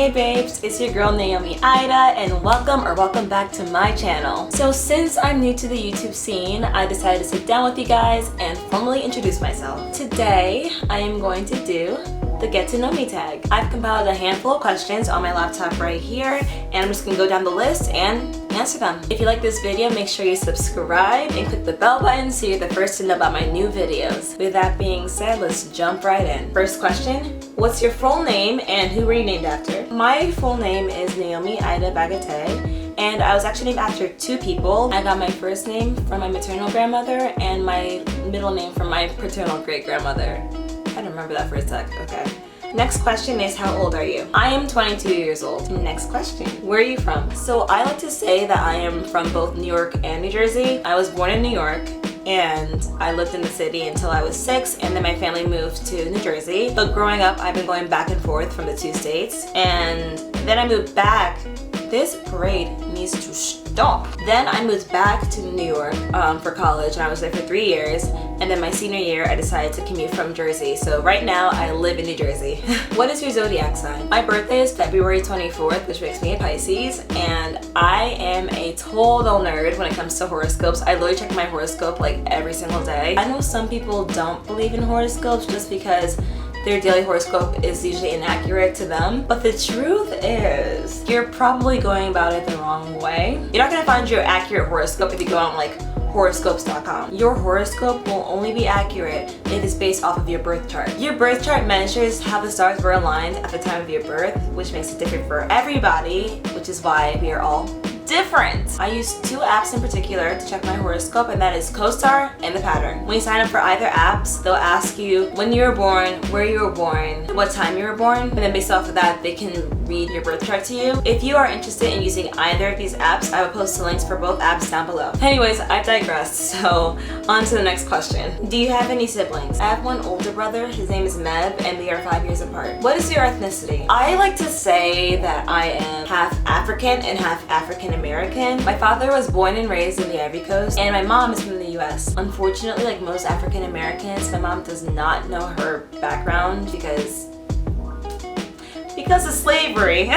Hey babes, it's your girl Naomi Ida and welcome back to my channel. So since I'm new to the YouTube scene, I decided to sit down with you guys and formally introduce myself. Today, I am going to do the Get to Know Me tag. I've compiled a handful of questions on my laptop right here and I'm just gonna go down the list and answer them. If you like this video, make sure you subscribe and click the bell button so you're the first to know about my new videos. With that being said, let's jump right in. First question, what's your full name and who were you named after? My full name is Naomi Ida Bagatay, and I was actually named after two people. I got my first name from my maternal grandmother and my middle name from my paternal great-grandmother. I don't remember that for a sec. Okay. Next question is, how old are you? I am 22 years old. Next question, where are you from? So I like to say that I am from both New York and New Jersey. I was born in New York and I lived in the city until I was 6, and then my family moved to New Jersey. But growing up, I've been going back and forth from the two states, and then I moved back. This parade needs to stop. Then I moved back to New York for college, and I was there for 3 years. And then my senior year, I decided to commute from Jersey. So right now, I live in New Jersey. What is your zodiac sign? My birthday is February 24th, which makes me a Pisces. And I am a total nerd when it comes to horoscopes. I literally check my horoscope like every single day. I know some people don't believe in horoscopes just because their daily horoscope is usually inaccurate to them. But the truth is, you're probably going about it the wrong way. You're not gonna find your accurate horoscope if you go on like horoscopes.com. Your horoscope will only be accurate if it's based off of your birth chart. Your birth chart measures how the stars were aligned at the time of your birth, which makes it different for everybody, which is why we are all different. I use two apps in particular to check my horoscope, and that is CoStar and The Pattern. When you sign up for either apps, they'll ask you when you were born, where you were born, what time you were born, and then based off of that, they can read your birth chart to you. If you are interested in using either of these apps, I will post the links for both apps down below. Anyways, I've digressed, so on to the next question. Do you have any siblings? I have one older brother, his name is Meb, and we are 5 years apart. What is your ethnicity? I like to say that I am half African and half African American. My father was born and raised in the Ivory Coast, and my mom is from the US. Unfortunately, like most African Americans, my mom does not know her background because of slavery.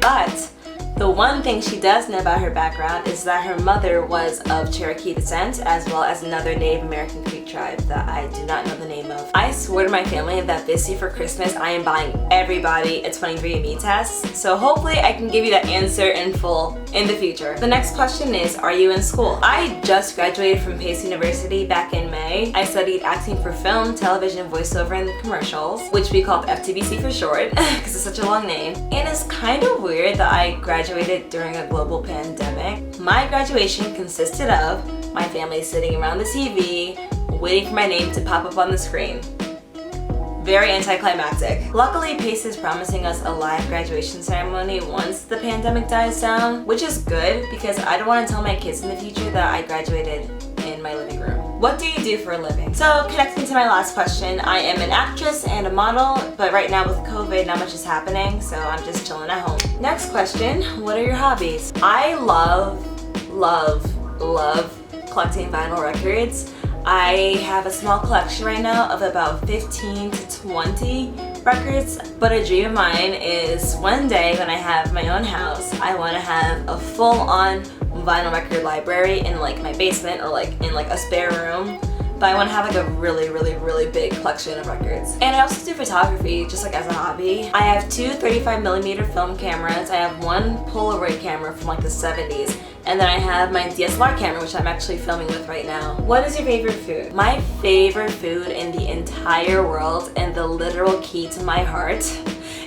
But the one thing she does know about her background is that her mother was of Cherokee descent, as well as another Native American Creek tribe that I do not know the name of. I swore to my family that this year for Christmas, I am buying everybody a 23andMe test. So hopefully I can give you that answer in full in the future. The next question is, are you in school? I just graduated from Pace University back in May. I studied acting for film, television, voiceover, and commercials, which we call FTBC for short, because it's such a long name. And it's kind of weird that I graduated during a global pandemic. My graduation consisted of my family sitting around the TV, waiting for my name to pop up on the screen. Very anticlimactic. Luckily, Pace is promising us a live graduation ceremony once the pandemic dies down, which is good because I don't want to tell my kids in the future that I graduated in my living room. What do you do for a living? So connecting to my last question, I am an actress and a model, but right now with COVID, not much is happening, so I'm just chilling at home. Next question, what are your hobbies? I love collecting vinyl records. I have a small collection right now of about 15 to 20 records, but a dream of mine is one day when I have my own house, I want to have a full-on vinyl record library in like my basement or like in like a spare room. But I want to have like a really big collection of records. And I also do photography just like as a hobby. I have two 35mm film cameras. I have one Polaroid camera from like the 70s. And then I have my DSLR camera, which I'm actually filming with right now. What is your favorite food? My favorite food in the entire world and the literal key to my heart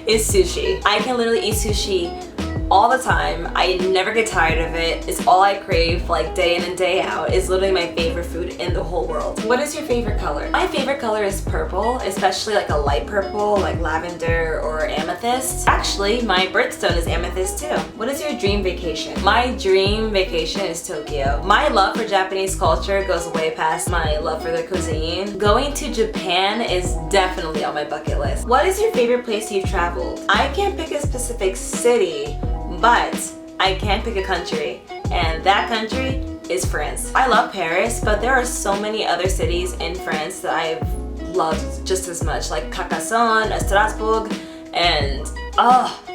is sushi. I can literally eat sushi all the time. I never get tired of it. It's all I crave like day in and day out. It's literally my favorite food in the whole world. What is your favorite color? My favorite color is purple, especially like a light purple like lavender or amethyst. Actually, my birthstone is amethyst too. What is your dream vacation? My dream vacation is Tokyo. My love for Japanese culture goes way past my love for their cuisine. Going to Japan is definitely on my bucket list. What is your favorite place you've traveled? I can't pick a specific city, but I can pick a country, and that country is France. I love Paris, but there are so many other cities in France that I've loved just as much, like Carcassonne, Strasbourg, and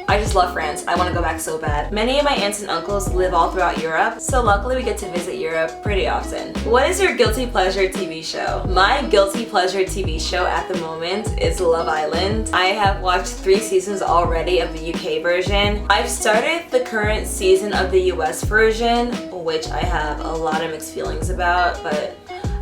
I just love France. I want to go back so bad. Many of my aunts and uncles live all throughout Europe, so luckily we get to visit Europe pretty often. What is your guilty pleasure TV show? My guilty pleasure TV show at the moment is Love Island. I have watched 3 seasons already of the UK version. I've started the current season of the US version, which I have a lot of mixed feelings about, but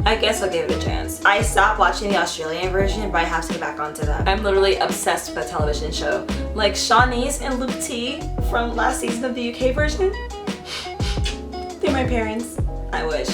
I guess I'll give it a chance. I stopped watching the Australian version, but I have to get back onto that. I'm literally obsessed with that television show. Like Shawnee's and Luke T from last season of the UK version. They're my parents. I wish.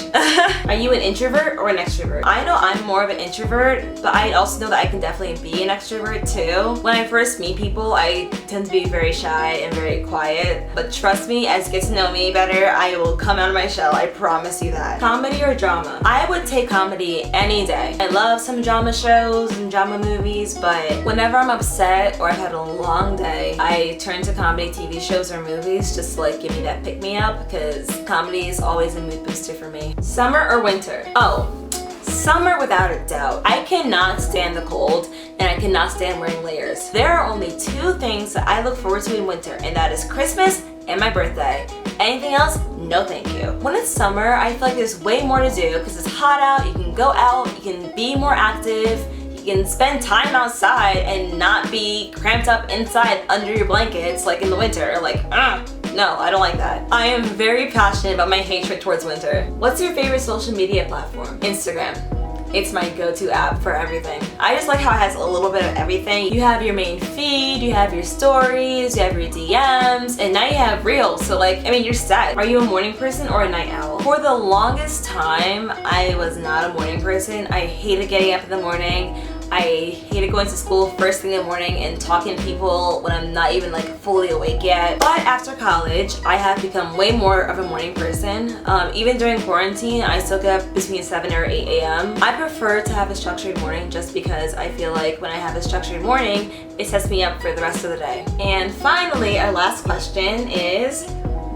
Are you an introvert or an extrovert? I know I'm more of an introvert, but I also know that I can definitely be an extrovert too. When I first meet people, I tend to be very shy and very quiet, but trust me, as you get to know me better, I will come out of my shell, I promise you that. Comedy or drama? I would take comedy any day. I love some drama shows and drama movies, but whenever I'm upset or I've had a long day, I turn to comedy TV shows or movies just to like give me that pick-me-up, because comedy is always a mood booster for me. Summer or winter? Oh, summer without a doubt. I cannot stand the cold and I cannot stand wearing layers. There are only 2 things that I look forward to in winter, and that is Christmas and my birthday. Anything else? No thank you. When it's summer, I feel like there's way more to do because it's hot out, you can go out, you can be more active, you can spend time outside and not be cramped up inside under your blankets like in the winter. Like, no, I don't like that. I am very passionate about my hatred towards winter. What's your favorite social media platform? Instagram. It's my go-to app for everything. I just like how it has a little bit of everything. You have your main feed, you have your stories, you have your DMs, and now you have Reels. So like, I mean, you're set. Are you a morning person or a night owl? For the longest time, I was not a morning person. I hated getting up in the morning. I hated going to school first thing in the morning and talking to people when I'm not even like fully awake yet. But after college, I have become way more of a morning person. Even during quarantine, I still get up between 7 or 8 a.m. I prefer to have a structured morning just because I feel like when I have a structured morning, it sets me up for the rest of the day. And finally, our last question is,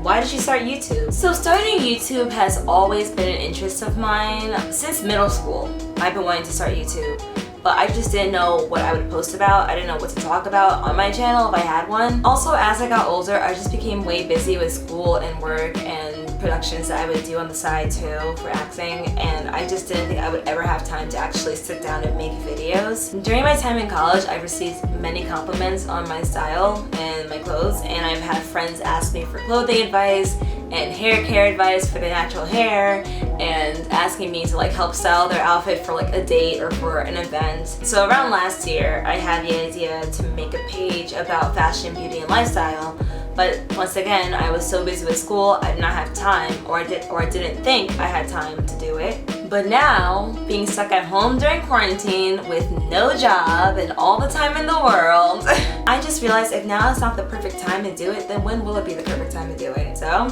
why did you start YouTube? So starting YouTube has always been an interest of mine. Since middle school, I've been wanting to start YouTube. But I just didn't know what I would post about. I didn't know what to talk about on my channel if I had one. Also, as I got older, I just became way busy with school and work and productions that I would do on the side too for acting, and I just didn't think I would ever have time to actually sit down and make videos. During my time in college, I received many compliments on my style and my clothes, and I've had friends ask me for clothing advice and hair care advice for the natural hair, and asking me to like help style their outfit for like a date or for an event. So around last year, I had the idea to make a page about fashion, beauty, and lifestyle. But once again, I was so busy with school, I did not have time, or I didn't think I had time to do it. But now, being stuck at home during quarantine with no job and all the time in the world, I just realized if now is not the perfect time to do it, then when will it be the perfect time to do it? So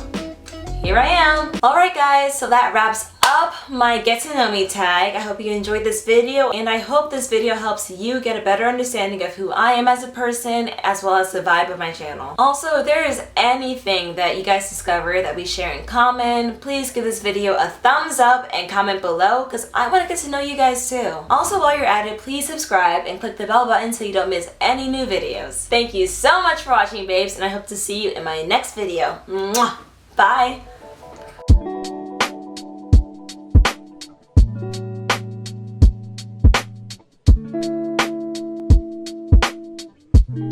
here I am. Alright guys, so that wraps up my Get to Know Me tag. I hope you enjoyed this video, and I hope this video helps you get a better understanding of who I am as a person, as well as the vibe of my channel. Also, if there is anything that you guys discover that we share in common, please give this video a thumbs up and comment below, because I want to get to know you guys too. Also, while you're at it, please subscribe and click the bell button so you don't miss any new videos. Thank you so much for watching, babes, and I hope to see you in my next video. Mwah! Bye!